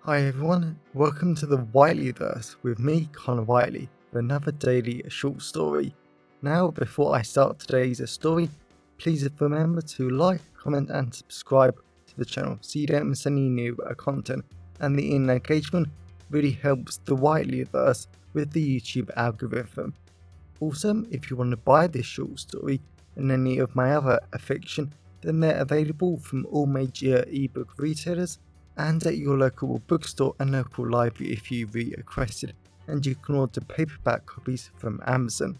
Hi everyone, welcome to the Whiteleyverse with me, Connor Whiteley, for another daily short story. Now, before I start today's story, please remember to like, comment and subscribe to the channel so you don't miss any new content, and the engagement really helps the Whiteleyverse with the YouTube algorithm. Also, if you want to buy this short story and any of my other fiction, then they're available from all major ebook retailers and at your local bookstore and local library if you requested, and you can order paperback copies from Amazon.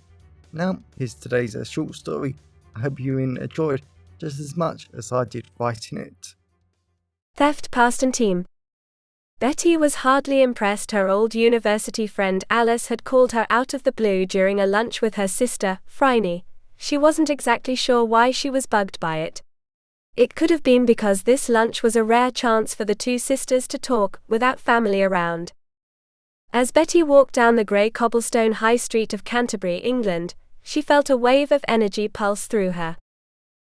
Now, here's today's short story. I hope you enjoyed just as much as I did writing it. Theft Past and Team. Betty was hardly impressed her old university friend Alice had called her out of the blue during a lunch with her sister, Phryne. She wasn't exactly sure why she was bugged by it. It could have been because this lunch was a rare chance for the two sisters to talk without family around. As Betty walked down the grey cobblestone high street of Canterbury, England, she felt a wave of energy pulse through her.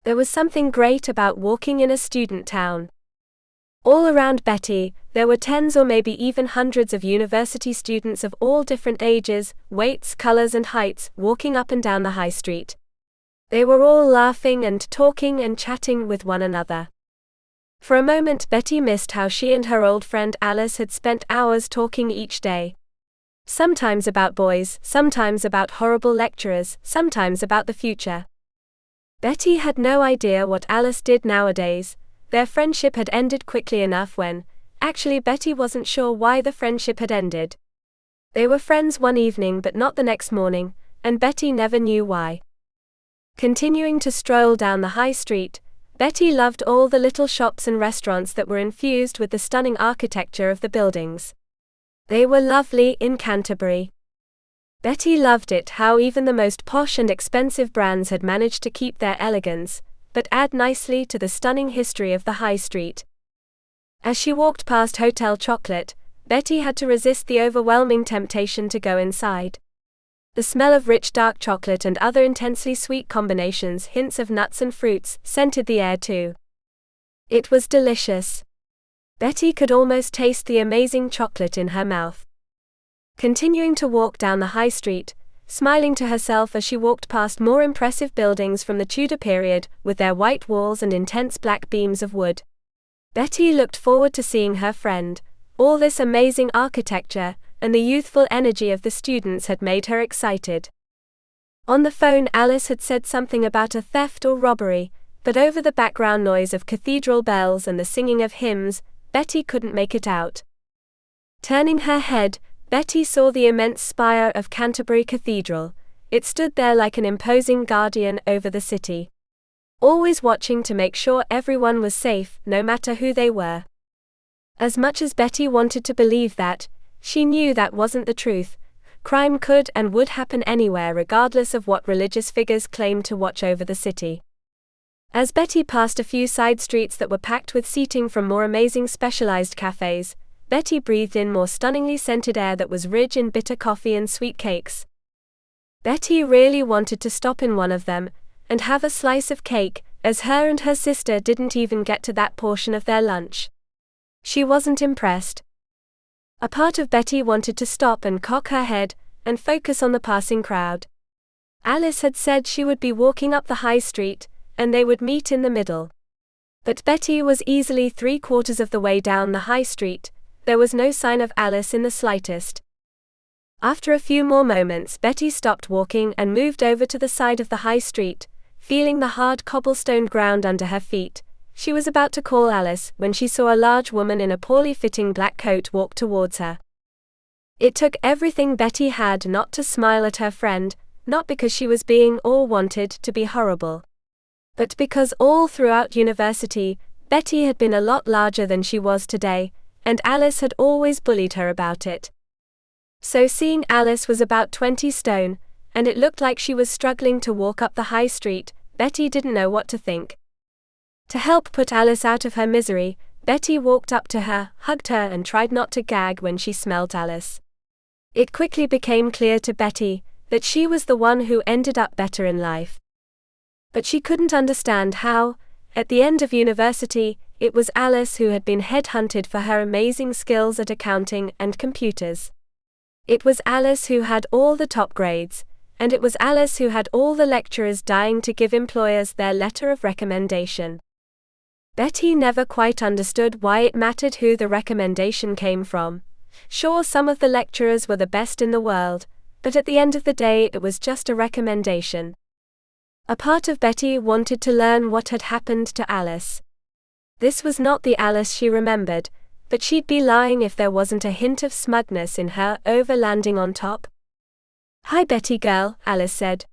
There was something great about walking in a student town. All around Betty, there were tens or maybe even hundreds of university students of all different ages, weights, colours and heights walking up and down the high street. They were all laughing and talking and chatting with one another. For a moment Betty missed how she and her old friend Alice had spent hours talking each day. Sometimes about boys, sometimes about horrible lecturers, sometimes about the future. Betty had no idea what Alice did nowadays. Their friendship had ended quickly enough actually Betty wasn't sure why the friendship had ended. They were friends one evening but not the next morning, and Betty never knew why. Continuing to stroll down the high street, Betty loved all the little shops and restaurants that were infused with the stunning architecture of the buildings. They were lovely in Canterbury. Betty loved it how even the most posh and expensive brands had managed to keep their elegance, but add nicely to the stunning history of the high street. As she walked past Hotel Chocolate, Betty had to resist the overwhelming temptation to go inside. The smell of rich dark chocolate and other intensely sweet combinations, hints of nuts and fruits, scented the air too. It was delicious. Betty could almost taste the amazing chocolate in her mouth. Continuing to walk down the high street, smiling to herself as she walked past more impressive buildings from the Tudor period, with their white walls and intense black beams of wood. Betty looked forward to seeing her friend. All this amazing architecture and the youthful energy of the students had made her excited. On the phone Alice had said something about a theft or robbery, but over the background noise of cathedral bells and the singing of hymns, Betty couldn't make it out. Turning her head, Betty saw the immense spire of Canterbury Cathedral. It stood there like an imposing guardian over the city, always watching to make sure everyone was safe, no matter who they were. As much as Betty wanted to believe that, she knew that wasn't the truth. Crime could and would happen anywhere regardless of what religious figures claimed to watch over the city. As Betty passed a few side streets that were packed with seating from more amazing specialized cafes, Betty breathed in more stunningly scented air that was rich in bitter coffee and sweet cakes. Betty really wanted to stop in one of them and have a slice of cake, as her and her sister didn't even get to that portion of their lunch. She wasn't impressed. A part of Betty wanted to stop and cock her head and focus on the passing crowd. Alice had said she would be walking up the high street, and they would meet in the middle. But Betty was easily 3/4 of the way down the high street. There was no sign of Alice in the slightest. After a few more moments Betty stopped walking and moved over to the side of the high street, feeling the hard cobblestone ground under her feet. She was about to call Alice when she saw a large woman in a poorly fitting black coat walk towards her. It took everything Betty had not to smile at her friend, not because she was being or wanted to be horrible, but because all throughout university, Betty had been a lot larger than she was today, and Alice had always bullied her about it. So seeing Alice was about 20 stone, and it looked like she was struggling to walk up the high street, Betty didn't know what to think. To help put Alice out of her misery, Betty walked up to her, hugged her and tried not to gag when she smelled Alice. It quickly became clear to Betty that she was the one who ended up better in life. But she couldn't understand how, at the end of university, it was Alice who had been headhunted for her amazing skills at accounting and computers. It was Alice who had all the top grades, and it was Alice who had all the lecturers dying to give employers their letter of recommendation. Betty never quite understood why it mattered who the recommendation came from. Sure, some of the lecturers were the best in the world, but at the end of the day it was just a recommendation. A part of Betty wanted to learn what had happened to Alice. This was not the Alice she remembered, but she'd be lying if there wasn't a hint of smugness in her over landing on top. "Hi Betty girl," Alice said.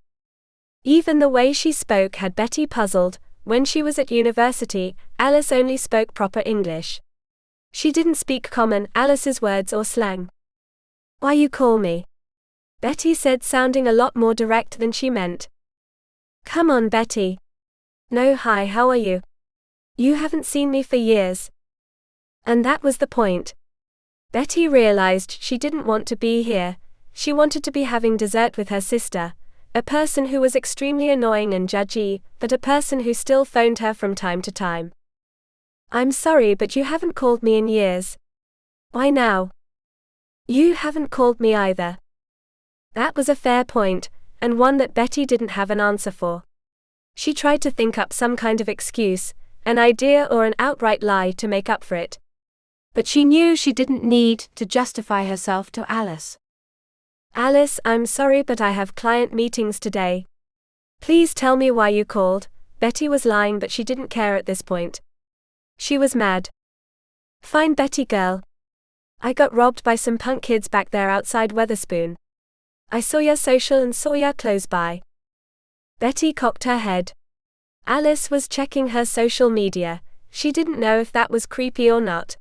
Even the way she spoke had Betty puzzled. When she was at university, Alice only spoke proper English. She didn't speak common Alice's words or slang. "Why you call me?" Betty said, sounding a lot more direct than she meant. "Come on Betty." "No, hi, how are you? You haven't seen me for years." And that was the point. Betty realized she didn't want to be here. She wanted to be having dessert with her sister, a person who was extremely annoying and judgy, but a person who still phoned her from time to time. "I'm sorry, but you haven't called me in years." "Why now?" "You haven't called me either." That was a fair point, and one that Betty didn't have an answer for. She tried to think up some kind of excuse, an idea or an outright lie to make up for it. But she knew she didn't need to justify herself to Alice. "Alice, I'm sorry, but I have client meetings today. Please tell me why you called." Betty was lying, but she didn't care at this point. She was mad. "Fine Betty girl. I got robbed by some punk kids back there outside Weatherspoon. I saw your social and saw your close by." Betty cocked her head. Alice was checking her social media. She didn't know if that was creepy or not.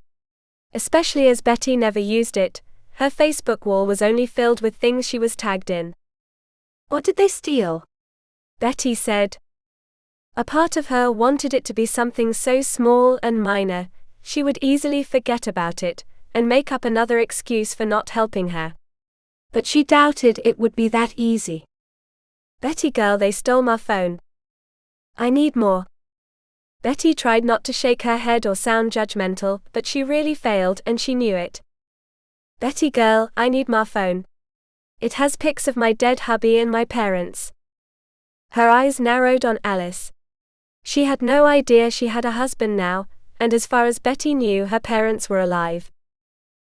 Especially as Betty never used it, her Facebook wall was only filled with things she was tagged in. "What did they steal?" Betty said. A part of her wanted it to be something so small and minor, she would easily forget about it, and make up another excuse for not helping her. But she doubted it would be that easy. "Betty girl, they stole my phone. I need more." Betty tried not to shake her head or sound judgmental, but she really failed and she knew it. "Betty girl, I need my phone. It has pics of my dead hubby and my parents." Her eyes narrowed on Alice. She had no idea she had a husband now, and as far as Betty knew, her parents were alive.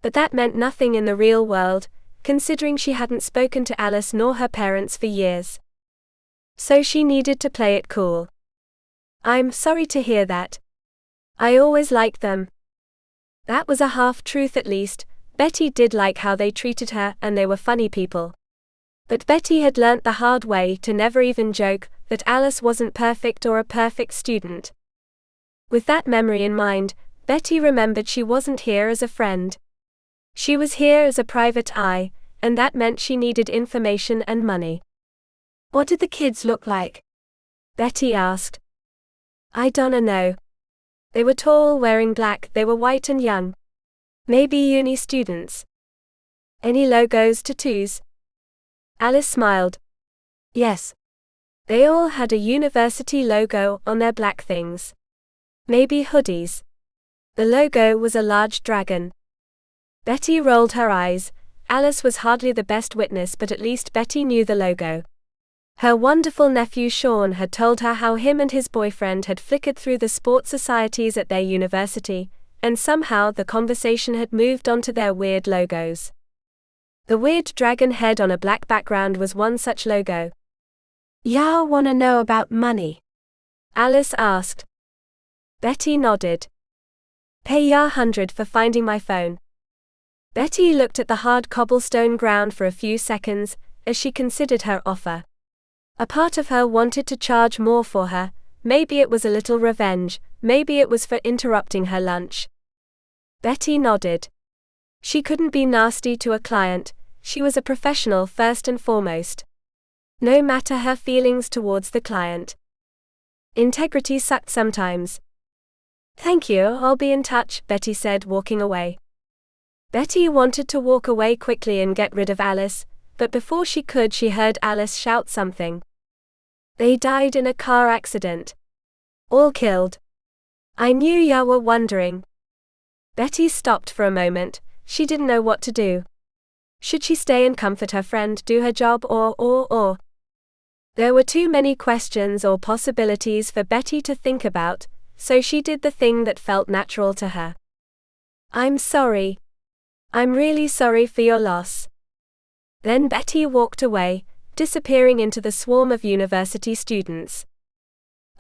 But that meant nothing in the real world, considering she hadn't spoken to Alice nor her parents for years. So she needed to play it cool. "I'm sorry to hear that. I always liked them." That was a half-truth at least. Betty did like how they treated her and they were funny people. But Betty had learnt the hard way to never even joke that Alice wasn't perfect or a perfect student. With that memory in mind, Betty remembered she wasn't here as a friend. She was here as a private eye, and that meant she needed information and money. "What did the kids look like?" Betty asked. "I don't know. They were tall, wearing black, they were white and young. Maybe uni students." "Any logos, tattoos?" Alice smiled. "Yes. They all had a university logo on their black things. Maybe hoodies." The logo was a large dragon. Betty rolled her eyes. Alice was hardly the best witness, but at least Betty knew the logo. Her wonderful nephew Sean had told her how him and his boyfriend had flickered through the sports societies at their university, and somehow the conversation had moved on to their weird logos. The weird dragon head on a black background was one such logo. "Y'all wanna know about money?" Alice asked. Betty nodded. "Pay ya 100 for finding my phone." Betty looked at the hard cobblestone ground for a few seconds, as she considered her offer. A part of her wanted to charge more for her. Maybe it was a little revenge, maybe it was for interrupting her lunch. Betty nodded. She couldn't be nasty to a client, she was a professional first and foremost. No matter her feelings towards the client. Integrity sucked sometimes. "Thank you, I'll be in touch," Betty said, walking away. Betty wanted to walk away quickly and get rid of Alice, but before she could, she heard Alice shout something. "They died in a car accident. All killed." I knew you were wondering. Betty stopped for a moment. She didn't know what to do. Should she stay and comfort her friend, do her job, or? There were too many questions or possibilities for Betty to think about, so she did the thing that felt natural to her. I'm sorry. I'm really sorry for your loss. Then Betty walked away, disappearing into the swarm of university students.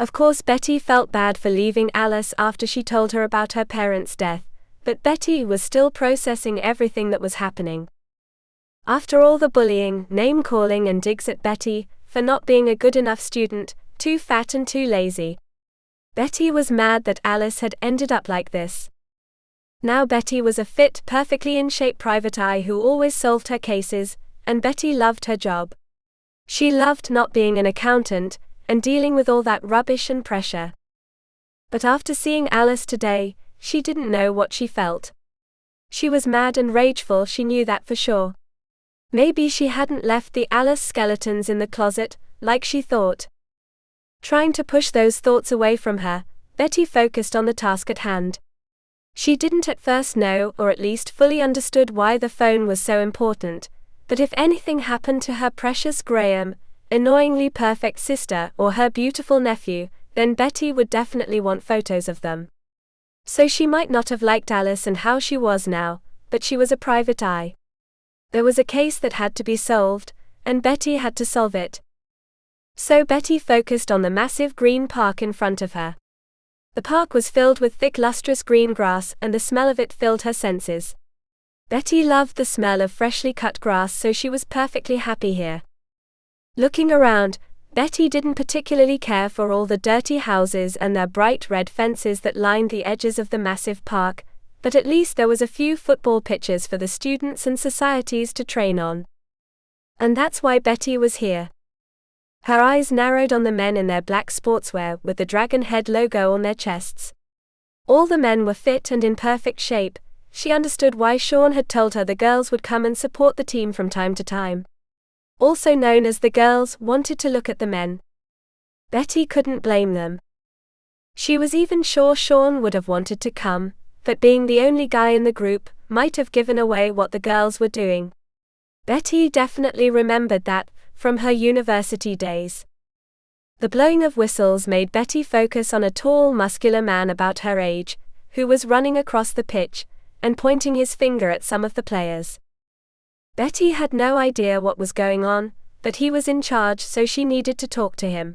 Of course, Betty felt bad for leaving Alice after she told her about her parents' death, but Betty was still processing everything that was happening. After all the bullying, name-calling and digs at Betty for not being a good enough student, too fat and too lazy, Betty was mad that Alice had ended up like this. Now Betty was a fit, perfectly in shape private eye who always solved her cases, and Betty loved her job. She loved not being an accountant and dealing with all that rubbish and pressure. But after seeing Alice today, she didn't know what she felt. She was mad and rageful, she knew that for sure. Maybe she hadn't left the Alice skeletons in the closet, like she thought. Trying to push those thoughts away from her, Betty focused on the task at hand. She didn't at first know, or at least fully understood, why the phone was so important, but if anything happened to her precious Graham, annoyingly perfect sister, or her beautiful nephew, then Betty would definitely want photos of them. So she might not have liked Alice and how she was now, but she was a private eye. There was a case that had to be solved, and Betty had to solve it. So Betty focused on the massive green park in front of her. The park was filled with thick lustrous green grass, and the smell of it filled her senses. Betty loved the smell of freshly cut grass, so she was perfectly happy here. Looking around, Betty didn't particularly care for all the dirty houses and their bright red fences that lined the edges of the massive park, but at least there was a few football pitches for the students and societies to train on. And that's why Betty was here. Her eyes narrowed on the men in their black sportswear with the dragon head logo on their chests. All the men were fit and in perfect shape. She understood why Sean had told her the girls would come and support the team from time to time. Also known as the girls wanted to look at the men. Betty couldn't blame them. She was even sure Sean would have wanted to come, but being the only guy in the group might have given away what the girls were doing. Betty definitely remembered that from her university days. The blowing of whistles made Betty focus on a tall, muscular man about her age, who was running across the pitch and pointing his finger at some of the players. Betty had no idea what was going on, but he was in charge, so she needed to talk to him.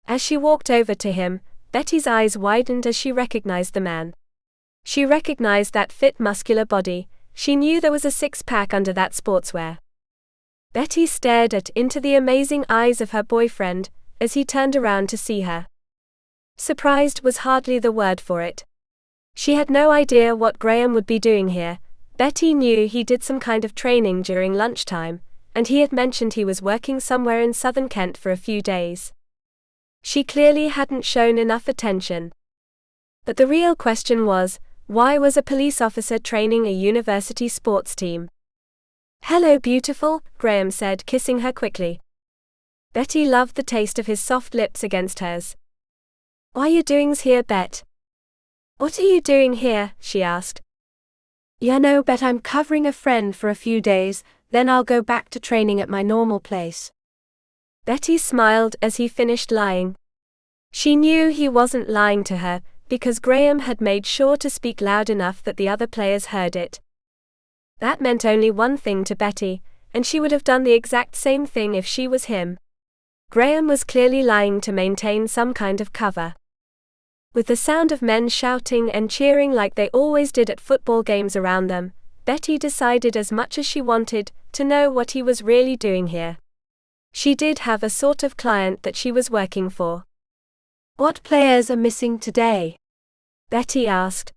As she walked over to him, Betty's eyes widened as she recognized the man. She recognized that fit, muscular body. She knew there was a six-pack under that sportswear. Betty stared into the amazing eyes of her boyfriend as he turned around to see her. Surprised was hardly the word for it. She had no idea what Graham would be doing here. Betty knew he did some kind of training during lunchtime, and he had mentioned he was working somewhere in southern Kent for a few days. She clearly hadn't shown enough attention. But the real question was, why was a police officer training a university sports team? "Hello, beautiful," Graham said, kissing her quickly. Betty loved the taste of his soft lips against hers. "Why you doings here, Bet?" "What are you doing here?" she asked. "You know, Bet, I'm covering a friend for a few days, then I'll go back to training at my normal place." Betty smiled as he finished lying. She knew he wasn't lying to her, because Graham had made sure to speak loud enough that the other players heard it. That meant only one thing to Betty, and she would have done the exact same thing if she was him. Graham was clearly lying to maintain some kind of cover. With the sound of men shouting and cheering like they always did at football games around them, Betty decided, as much as she wanted to know what he was really doing here, she did have a sort of client that she was working for. "What players are missing today?" Betty asked.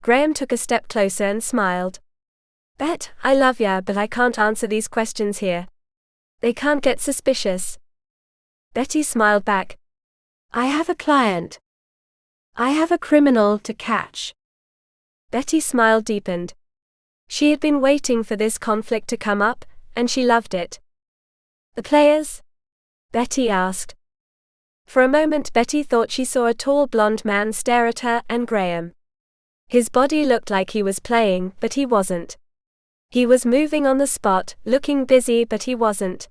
Graham took a step closer and smiled. "Bet, I love ya, but I can't answer these questions here. They can't get suspicious." Betty smiled back. "I have a client. I have a criminal to catch." Betty's smile deepened. She had been waiting for this conflict to come up, and she loved it. "The players?" Betty asked. For a moment Betty thought she saw a tall blonde man stare at her and Graham. His body looked like he was playing, but he wasn't. He was moving on the spot, looking busy, but he wasn't.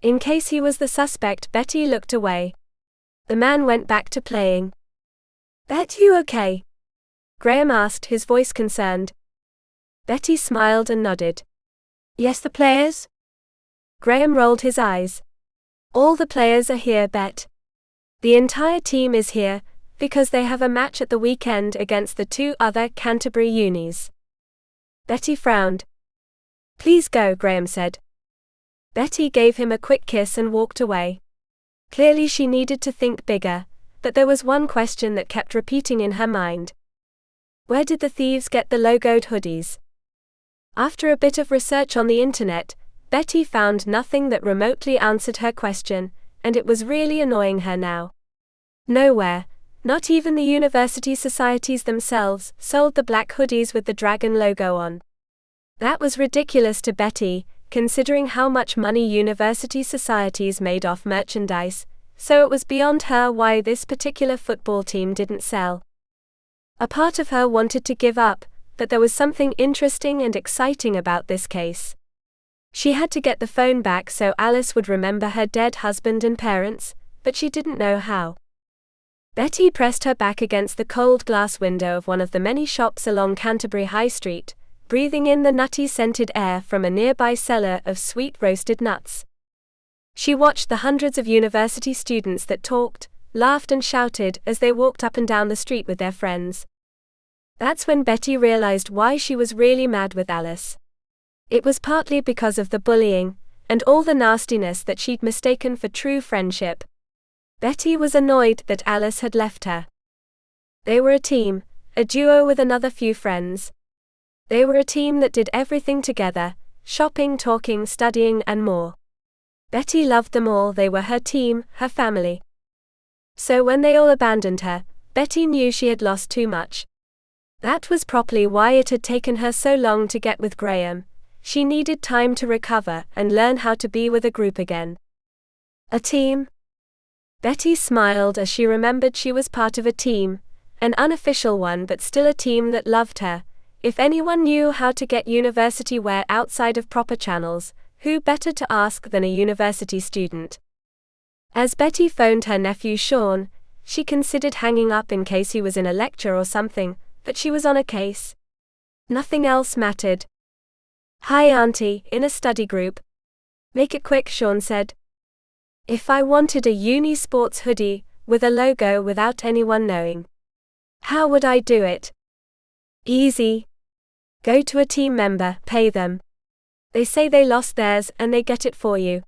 In case he was the suspect, Betty looked away. The man went back to playing. "Bet, you okay?" Graham asked, his voice concerned. Betty smiled and nodded. "Yes, the players?" Graham rolled his eyes. "All the players are here, Bet. The entire team is here, because they have a match at the weekend against the 2 other Canterbury unis." Betty frowned. "Please go," Graham said. Betty gave him a quick kiss and walked away. Clearly she needed to think bigger, but there was one question that kept repeating in her mind. Where did the thieves get the logoed hoodies? After a bit of research on the internet, Betty found nothing that remotely answered her question, and it was really annoying her now. Nowhere, not even the university societies themselves, sold the black hoodies with the dragon logo on. That was ridiculous to Betty, considering how much money university societies made off merchandise, so it was beyond her why this particular football team didn't sell. A part of her wanted to give up, but there was something interesting and exciting about this case. She had to get the phone back so Alice would remember her dead husband and parents, but she didn't know how. Betty pressed her back against the cold glass window of one of the many shops along Canterbury High Street, breathing in the nutty scented air from a nearby cellar of sweet roasted nuts. She watched the hundreds of university students that talked, laughed and shouted as they walked up and down the street with their friends. That's when Betty realized why she was really mad with Alice. It was partly because of the bullying, and all the nastiness that she'd mistaken for true friendship. Betty was annoyed that Alice had left her. They were a team, a duo with another few friends. They were a team that did everything together, shopping, talking, studying, and more. Betty loved them all. They were her team, her family. So when they all abandoned her, Betty knew she had lost too much. That was probably why it had taken her so long to get with Graham. She needed time to recover and learn how to be with a group again. A team? Betty smiled as she remembered she was part of a team, an unofficial one but still a team that loved her. If anyone knew how to get university wear outside of proper channels, who better to ask than a university student? As Betty phoned her nephew Sean, she considered hanging up in case he was in a lecture or something, but she was on a case. Nothing else mattered. "Hi Auntie, in a study group." "Make it quick," Sean said. "If I wanted a uni sports hoodie, with a logo without anyone knowing, how would I do it?" "Easy. Go to a team member, pay them. They say they lost theirs and they get it for you."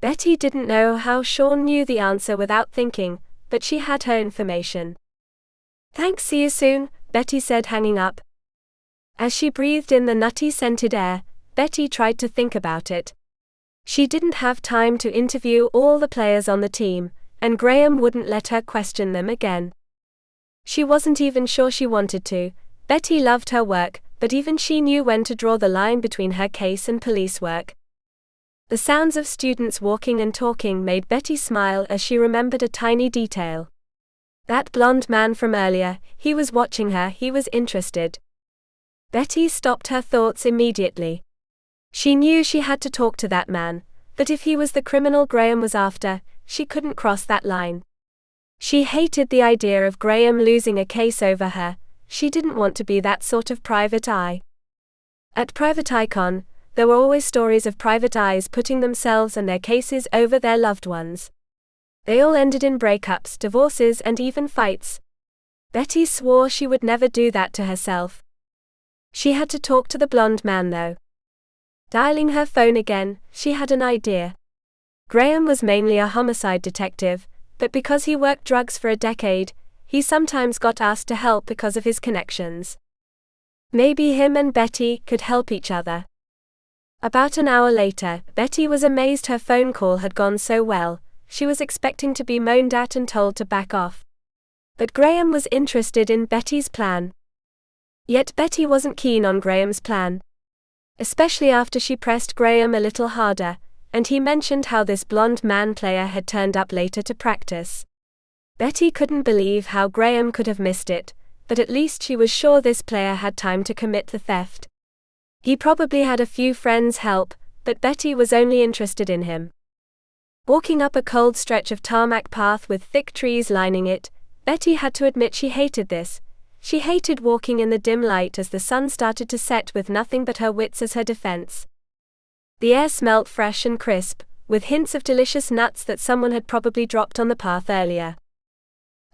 Betty didn't know how Sean knew the answer without thinking, but she had her information. "Thanks, see you soon," Betty said, hanging up. As she breathed in the nutty scented air, Betty tried to think about it. She didn't have time to interview all the players on the team, and Graham wouldn't let her question them again. She wasn't even sure she wanted to. Betty loved her work, but even she knew when to draw the line between her case and police work. The sounds of students walking and talking made Betty smile as she remembered a tiny detail. That blonde man from earlier, he was watching her, he was interested. Betty stopped her thoughts immediately. She knew she had to talk to that man, but if he was the criminal Graham was after, she couldn't cross that line. She hated the idea of Graham losing a case over her. She didn't want to be that sort of private eye. At Private Icon, there were always stories of private eyes putting themselves and their cases over their loved ones. They all ended in breakups, divorces, and even fights. Betty swore she would never do that to herself. She had to talk to the blonde man though. Dialing her phone again, she had an idea. Graham was mainly a homicide detective, but because he worked drugs for a decade, he sometimes got asked to help because of his connections. Maybe him and Betty could help each other. About an hour later, Betty was amazed her phone call had gone so well. She was expecting to be moaned at and told to back off. But Graham was interested in Betty's plan. Yet Betty wasn't keen on Graham's plan. Especially after she pressed Graham a little harder, and he mentioned how this blonde man player had turned up later to practice. Betty couldn't believe how Graham could have missed it, but at least she was sure this player had time to commit the theft. He probably had a few friends help, but Betty was only interested in him. Walking up a cold stretch of tarmac path with thick trees lining it, Betty had to admit she hated this. She hated walking in the dim light as the sun started to set with nothing but her wits as her defense. The air smelt fresh and crisp, with hints of delicious nuts that someone had probably dropped on the path earlier.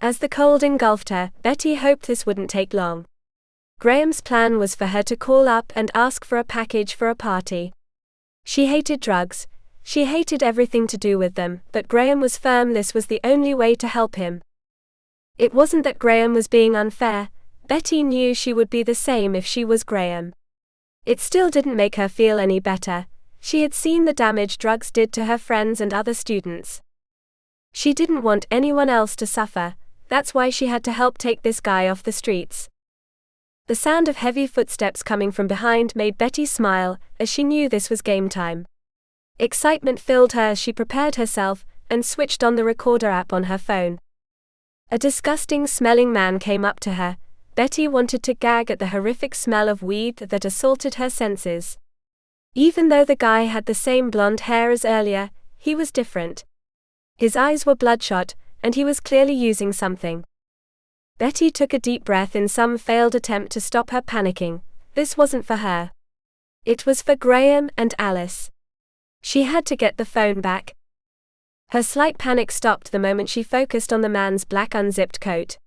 As the cold engulfed her, Betty hoped this wouldn't take long. Graham's plan was for her to call up and ask for a package for a party. She hated drugs, she hated everything to do with them, but Graham was firm this was the only way to help him. It wasn't that Graham was being unfair, Betty knew she would be the same if she was Graham. It still didn't make her feel any better. She had seen the damage drugs did to her friends and other students. She didn't want anyone else to suffer, that's why she had to help take this guy off the streets. The sound of heavy footsteps coming from behind made Betty smile, as she knew this was game time. Excitement filled her as she prepared herself, and switched on the recorder app on her phone. A disgusting-smelling man came up to her. Betty wanted to gag at the horrific smell of weed that assaulted her senses. Even though the guy had the same blonde hair as earlier, he was different. His eyes were bloodshot, and he was clearly using something. Betty took a deep breath in some failed attempt to stop her panicking. This wasn't for her. It was for Graham and Alice. She had to get the phone back. Her slight panic stopped the moment she focused on the man's black unzipped coat.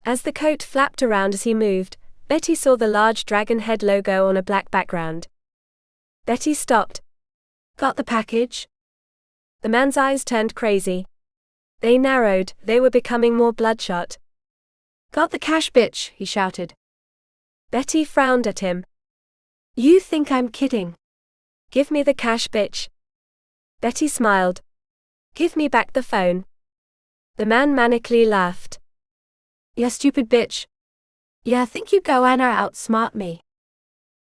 As the coat flapped around as he moved, Betty saw the large dragon head logo on a black background. Betty stopped. Got the package? The man's eyes turned crazy. They narrowed, they were becoming more bloodshot. Got the cash, bitch, he shouted. Betty frowned at him. You think I'm kidding? Give me the cash, bitch. Betty smiled. Give me back the phone. The man manically laughed. You stupid bitch. Yeah, think you go and outsmart me.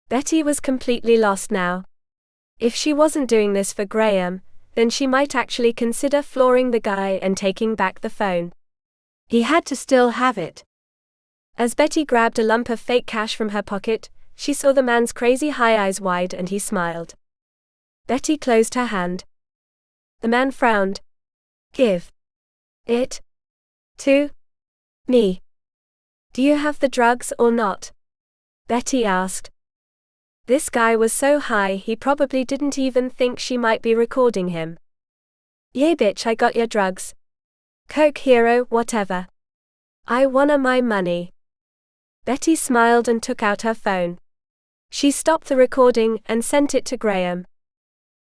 Betty was completely lost now. If she wasn't doing this for Graham, then she might actually consider flooring the guy and taking back the phone. He had to still have it. As Betty grabbed a lump of fake cash from her pocket, she saw the man's crazy high eyes wide and he smiled. Betty closed her hand. The man frowned. Give it to me. Do you have the drugs or not? Betty asked. This guy was so high he probably didn't even think she might be recording him. Yeah bitch, I got your drugs. Coke, hero, whatever. I wanna my money. Betty smiled and took out her phone. She stopped the recording and sent it to Graham.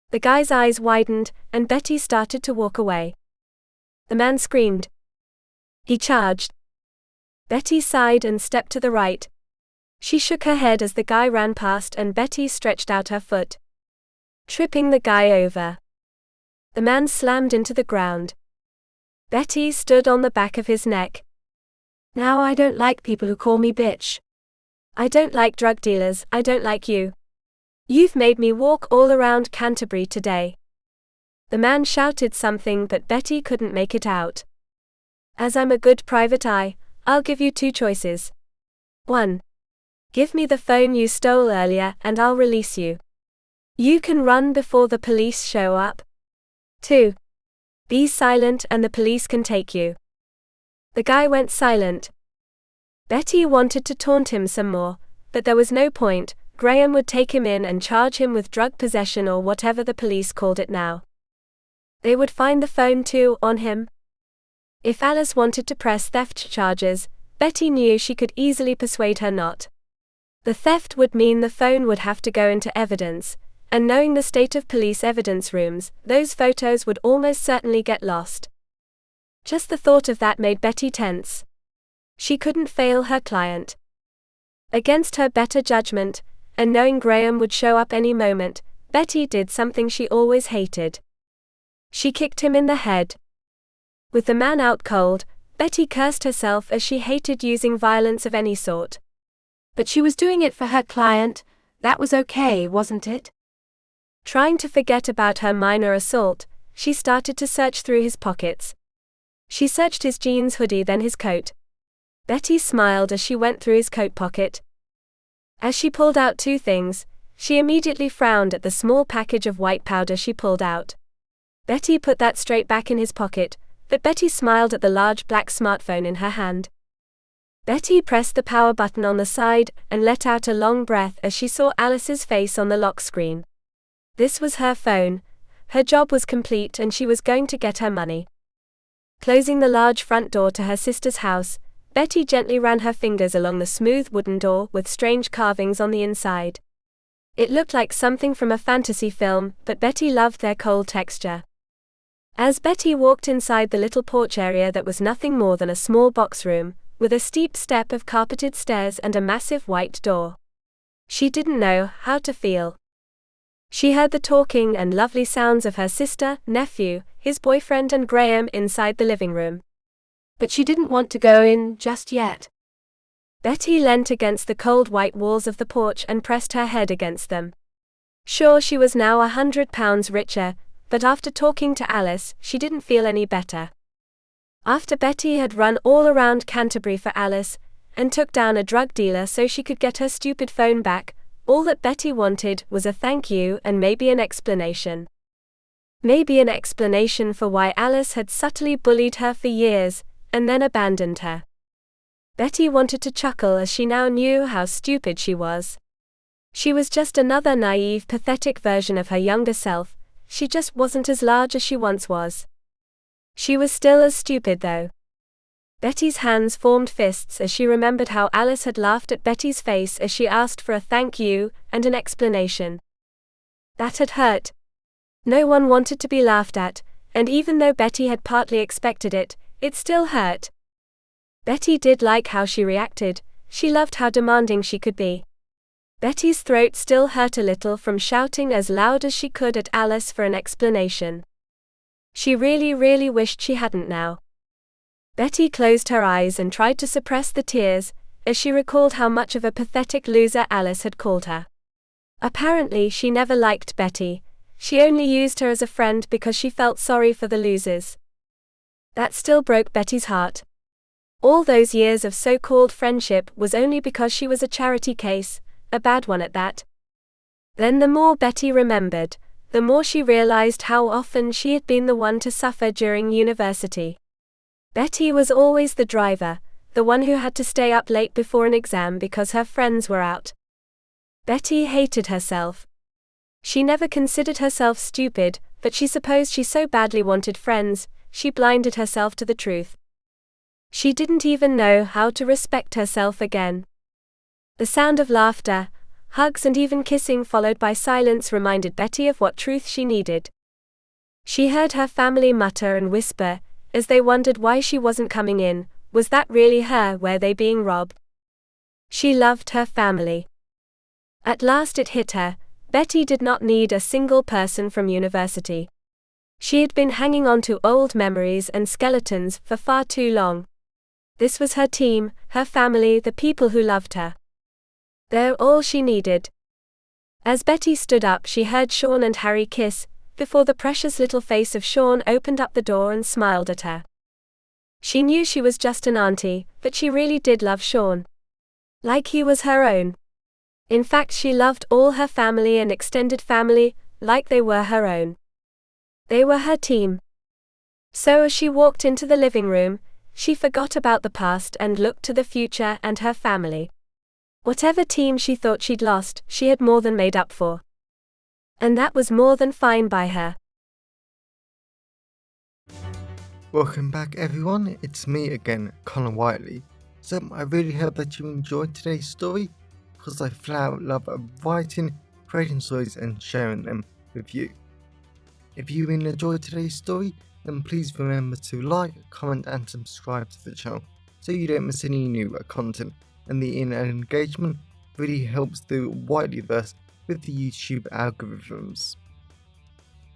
The guy's eyes widened, and Betty started to walk away. The man screamed. He charged. Betty sighed and stepped to the right. She shook her head as the guy ran past and Betty stretched out her foot, tripping the guy over. The man slammed into the ground. Betty stood on the back of his neck. Now I don't like people who call me bitch. I don't like drug dealers, I don't like you. You've made me walk all around Canterbury today. The man shouted something but Betty couldn't make it out. As I'm a good private eye, I'll give you two choices. 1. Give me the phone you stole earlier and I'll release you. You can run before the police show up. 2. Be silent and the police can take you. The guy went silent. Betty wanted to taunt him some more, but there was no point. Graham would take him in and charge him with drug possession or whatever the police called it now. They would find the phone too on him. If Alice wanted to press theft charges, Betty knew she could easily persuade her not. The theft would mean the phone would have to go into evidence, and knowing the state of police evidence rooms, those photos would almost certainly get lost. Just the thought of that made Betty tense. She couldn't fail her client. Against her better judgment, and knowing Graham would show up any moment, Betty did something she always hated. She kicked him in the head. With the man out cold, Betty cursed herself as she hated using violence of any sort. But she was doing it for her client. That was okay, wasn't it? Trying to forget about her minor assault, she started to search through his pockets. She searched his jeans hoodie, then his coat. Betty smiled as she went through his coat pocket. As she pulled out 2 things, she immediately frowned at the small package of white powder she pulled out. Betty put that straight back in his pocket, but Betty smiled at the large black smartphone in her hand. Betty pressed the power button on the side and let out a long breath as she saw Alice's face on the lock screen. This was her phone. Her job was complete and she was going to get her money. Closing the large front door to her sister's house, Betty gently ran her fingers along the smooth wooden door with strange carvings on the inside. It looked like something from a fantasy film, but Betty loved their cold texture. As Betty walked inside the little porch area that was nothing more than a small box room, with a steep step of carpeted stairs and a massive white door, she didn't know how to feel. She heard the talking and lovely sounds of her sister, nephew, his boyfriend and Graham inside the living room. But she didn't want to go in just yet. Betty leant against the cold white walls of the porch and pressed her head against them. Sure, she was now 100 pounds richer, but after talking to Alice, she didn't feel any better. After Betty had run all around Canterbury for Alice, and took down a drug dealer so she could get her stupid phone back, all that Betty wanted was a thank you and maybe an explanation. Maybe an explanation for why Alice had subtly bullied her for years, and then abandoned her. Betty wanted to chuckle as she now knew how stupid she was. She was just another naive, pathetic version of her younger self. She just wasn't as large as she once was. She was still as stupid though. Betty's hands formed fists as she remembered how Alice had laughed at Betty's face as she asked for a thank you and an explanation. That had hurt. No one wanted to be laughed at, and even though Betty had partly expected it, it still hurt. Betty did like how she reacted. She loved how demanding she could be. Betty's throat still hurt a little from shouting as loud as she could at Alice for an explanation. She really, really wished she hadn't now. Betty closed her eyes and tried to suppress the tears, as she recalled how much of a pathetic loser Alice had called her. Apparently she never liked Betty. She only used her as a friend because she felt sorry for the losers. That still broke Betty's heart. All those years of so-called friendship was only because she was a charity case, a bad one at that. Then the more Betty remembered, the more she realized how often she had been the one to suffer during university. Betty was always the driver, the one who had to stay up late before an exam because her friends were out. Betty hated herself. She never considered herself stupid, but she supposed she so badly wanted friends, she blinded herself to the truth. She didn't even know how to respect herself again. The sound of laughter, hugs and even kissing followed by silence reminded Betty of what truth she needed. She heard her family mutter and whisper, as they wondered why she wasn't coming in. Was that really her? Were they being robbed? She loved her family. At last it hit her. Betty did not need a single person from university. She had been hanging on to old memories and skeletons for far too long. This was her team, her family, the people who loved her. They're all she needed. As Betty stood up, she heard Sean and Harry kiss, before the precious little face of Sean opened up the door and smiled at her. She knew she was just an auntie, but she really did love Sean. Like he was her own. In fact, she loved all her family and extended family, like they were her own. They were her team. So as she walked into the living room, she forgot about the past and looked to the future and her family. Whatever team she thought she'd lost, she had more than made up for. And that was more than fine by her. Welcome back everyone, it's me again, Connor Whiteley. So I really hope that you enjoyed today's story, because I flat out love writing, creating stories and sharing them with you. If you really enjoyed today's story, then please remember to like, comment and subscribe to the channel so you don't miss any new content, and the engagement really helps the Whiteleyverse with the YouTube algorithms.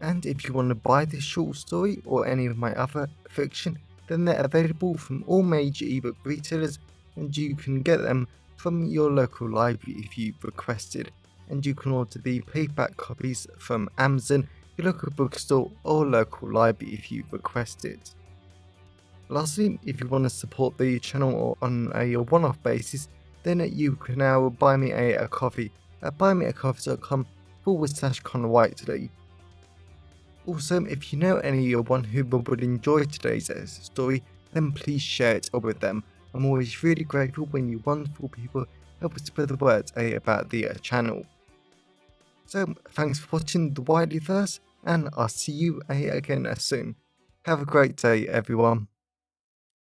And if you want to buy this short story or any of my other fiction, then they're available from all major ebook retailers and you can get them from your local library if you requested and you can order the paperback copies from Amazon, your local bookstore or local library if you request it. Lastly, if you want to support the channel on a one-off basis, then you can now buy me a coffee at buymeacoffee.com/ConnorWhiteley. Also, if you know anyone who would enjoy today's story, then please share it with them. I'm always really grateful when you wonderful people help us spread the word about the channel. So, thanks for watching the Whiteleyverse, and I'll see you again soon. Have a great day, everyone.